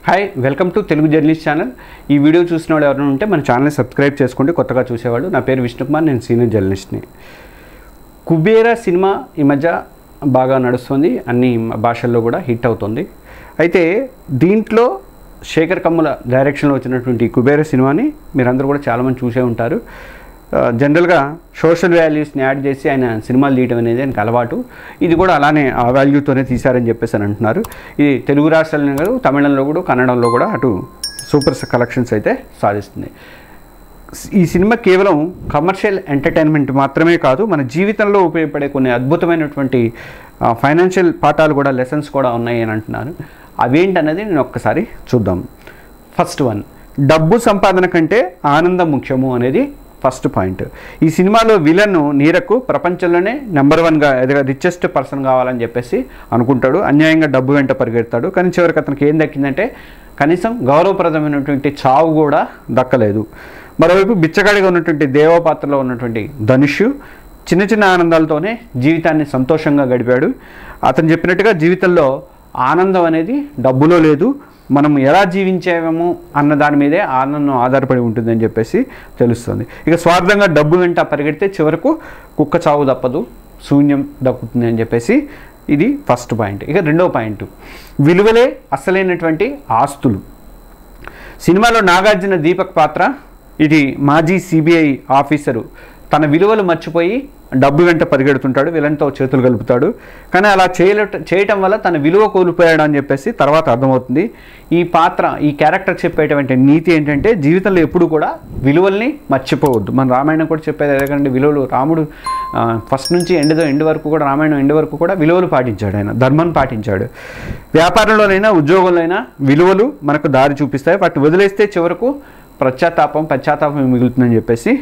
Hi welcome to Telugu journalist channel. ఈ video చూసిన వాళ్ళు ఎవరైనా ఉంటే మన ఛానల్ని సబ్స్క్రైబ్ చేసుకోండి. కొత్తగా చూసేవాళ్ళు. నా పేరు విష్ణుకుమార్, నేను సీనియర్ జర్నలిస్ట్ని. కుబేరా సినిమా ఈ మధ్య బాగా నడుస్తుంది, అన్ని భాషల్లో కూడా హిట్ అవుతుంది. అయితే దీంట్లో శేఖర్ కమ్ముల డైరెక్షన్లో వచ్చినటువంటి కుబేరా సినిమాని మీరందరూ కూడా చాలామంది చూసే ఉంటారు. జనరల్గా సోషల్ వాల్యూస్ని యాడ్ చేసి ఆయన సినిమాలు తీయడం అనేది ఆయనకు అలవాటు. ఇది కూడా అలానే ఆ వాల్యూతోనే తీశారని చెప్పేసి అని అంటున్నారు. ఇది తెలుగు రాష్ట్రాల్లో కాదు, తమిళంలో కూడా, కన్నడంలో కూడా అటు సూపర్ కలెక్షన్స్ అయితే సాధిస్తుంది. ఈ సినిమా కేవలం కమర్షియల్ ఎంటర్టైన్మెంట్ మాత్రమే కాదు, మన జీవితంలో ఉపయోగపడే కొన్ని అద్భుతమైనటువంటి ఫైనాన్షియల్ పాఠాలు కూడా, లెసన్స్ కూడా ఉన్నాయి అని అంటున్నారు. అవేంటనేది నేను ఒక్కసారి చూద్దాం. ఫస్ట్ వన్, డబ్బు సంపాదన కంటే ఆనందం ముఖ్యము అనేది ఫస్ట్ పాయింట్. ఈ సినిమాలో విలన్ నీరకు ప్రపంచంలోనే నెంబర్ 1గా రిచెస్ట్ పర్సన్ కావాలని చెప్పేసి అనుకుంటాడు. అన్యాయంగా డబ్బు వెంట పరిగెడతాడు. కానీ చివరికి అతనికి ఏం దక్కిందంటే కనీసం గౌరవప్రదమైనటువంటి చావు కూడా దక్కలేదు. మరోవైపు బిచ్చగాడిగా ఉన్నటువంటి దేవపాత్రలో ఉన్నటువంటి ధనుష్ చిన్న చిన్న ఆనందాలతోనే జీవితాన్ని సంతోషంగా గడిపాడు. అతను చెప్పినట్టుగా జీవితంలో ఆనందం అనేది డబ్బులో లేదు, మనం ఎలా జీవించామో అన్న దాని మీదే ఆనందం ఆధారపడి ఉంటుందని చెప్పేసి తెలుస్తుంది. ఇక స్వార్థంగా డబ్బు వెంట పరిగెడితే చివరకు కుక్క చావు తప్పదు, శూన్యం దక్కుతుంది అని చెప్పేసి ఇది ఫస్ట్ పాయింట్. ఇక రెండో పాయింట్, విలువలే అసలైనటువంటి ఆస్తులు. సినిమాలో నాగార్జున దీపక్ పాత్ర ఇది మాజీ సిబిఐ ఆఫీసరు తన విలువలు మర్చిపోయి డబ్బు వెంట పరిగెడుతుంటాడు, విలన్తో చేతులు కలుపుతాడు. కానీ అలా చేయటం వల్ల తన విలువ కోల్పోయాడు అని చెప్పేసి తర్వాత అర్థమవుతుంది. ఈ క్యారెక్టర్ చెప్పేటువంటి నీతి ఏంటంటే జీవితంలో ఎప్పుడు కూడా విలువల్ని మర్చిపోవద్దు. మన రామాయణం కూడా చెప్పేది ఎందుకంటే విలువలు, రాముడు ఫస్ట్ నుంచి ఎండ్ వరకు కూడా, రామాయణం ఎండ్ వరకు కూడా విలువలు పాటించాడు, ఆయన ధర్మం పాటించాడు. వ్యాపారంలోనైనా ఉద్యోగంలోనైనా విలువలు మనకు దారి చూపిస్తాయి, వాటిని వదిలేస్తే చివరకు పశ్చాత్తాపం మిగులుతుందని చెప్పేసి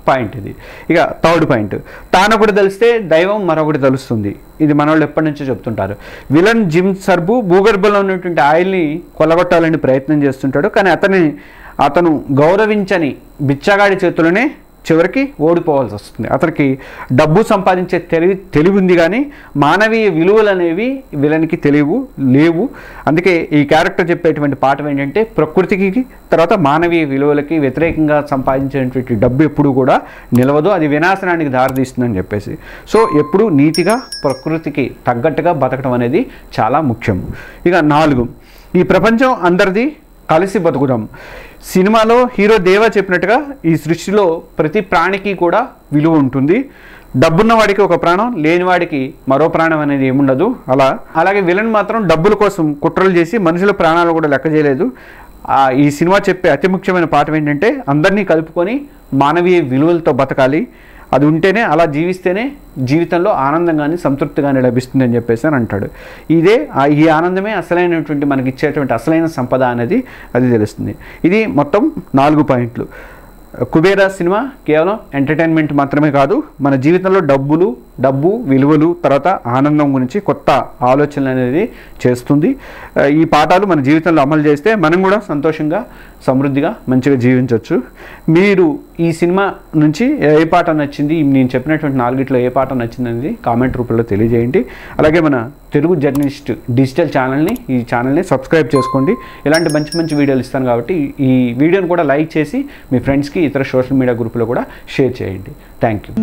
పాయింట్ ఇది. ఇక థర్డ్ పాయింట్, తానొకటి తెలిస్తే దైవం మరొకటి తెలుస్తుంది. ఇది మనోళ్ళు ఎప్పటి నుంచో చెప్తుంటారు. విలన్ జిమ్ సర్బు భూగర్భంలో ఉన్నటువంటి ఆయిల్ని కొల్లగొట్టాలని ప్రయత్నం చేస్తుంటాడు. కానీ అతను గౌరవించని బిచ్చగాడి చేతులనే చివరికి ఓడిపోవాల్సి వస్తుంది. అతనికి డబ్బు సంపాదించే తెలివి ఉంది, కానీ మానవీయ విలువలు అనేవి విలన్కి లేవు. అందుకే ఈ క్యారెక్టర్ చెప్పేటువంటి పాఠం ఏంటంటే ప్రకృతికి తర్వాత మానవీయ విలువలకి వ్యతిరేకంగా సంపాదించేటువంటి డబ్బు ఎప్పుడు కూడా నిలవదు, అది వినాశనానికి దారితీస్తుందని చెప్పేసి. సో ఎప్పుడు నీతిగా ప్రకృతికి తగ్గట్టుగా బతకడం అనేది చాలా ముఖ్యం. ఇక 4, ఈ ప్రపంచం అందరిది, కలిసి బతుకుదాం. సినిమాలో హీరో దేవా చెప్పినట్టుగా ఈ సృష్టిలో ప్రతి ప్రాణికి కూడా విలువ ఉంటుంది. డబ్బున్న వాడికి ఒక ప్రాణం, లేని వాడికి మరో ప్రాణం అనేది ఏముండదు. అలాగే విలన్ మాత్రం డబ్బుల కోసం కుట్రలు చేసి మనుషుల ప్రాణాలు కూడా లెక్క చేయలేదు. ఈ సినిమా చెప్పే అతి ముఖ్యమైన పాఠం ఏంటంటే అందరినీ కలుపుకొని మానవీయ విలువలతో బతకాలి. అది ఉంటేనే, అలా జీవిస్తేనే జీవితంలో ఆనందం కానీ సంతృప్తి కానీ లభిస్తుంది అని చెప్పేసి అని అంటాడు. ఈ ఆనందమే అసలైనటువంటి మనకి ఇచ్చేటువంటి అసలైన సంపద అనేది అది తెలుస్తుంది. ఇది మొత్తం 4 పాయింట్లు. కుబేరా సినిమా కేవలం ఎంటర్టైన్మెంట్ మాత్రమే కాదు, మన జీవితంలో డబ్బు విలువలు తర్వాత ఆనందం గురించి కొత్త ఆలోచనలు అనేది చేస్తుంది. ఈ పాఠాలు మన జీవితంలో అమలు చేస్తే మనం కూడా సంతోషంగా, సమృద్ధిగా, మంచిగా జీవించవచ్చు. మీరు ఈ సినిమా నుంచి ఏ పాఠం నచ్చింది, నేను చెప్పినటువంటి 4 ఏ పాఠం నచ్చింది అనేది కామెంట్ రూపంలో తెలియజేయండి. అలాగే మన తెలుగు జర్నలిస్ట్ డిజిటల్ ఈ ఛానల్ని సబ్స్క్రైబ్ చేసుకోండి. ఇలాంటి మంచి వీడియోలు ఇస్తాను కాబట్టి ఈ వీడియోని కూడా లైక్ చేసి మీ ఫ్రెండ్స్కి, ఇతర సోషల్ మీడియా గ్రూపులో కూడా షేర్ చేయండి. Thank you.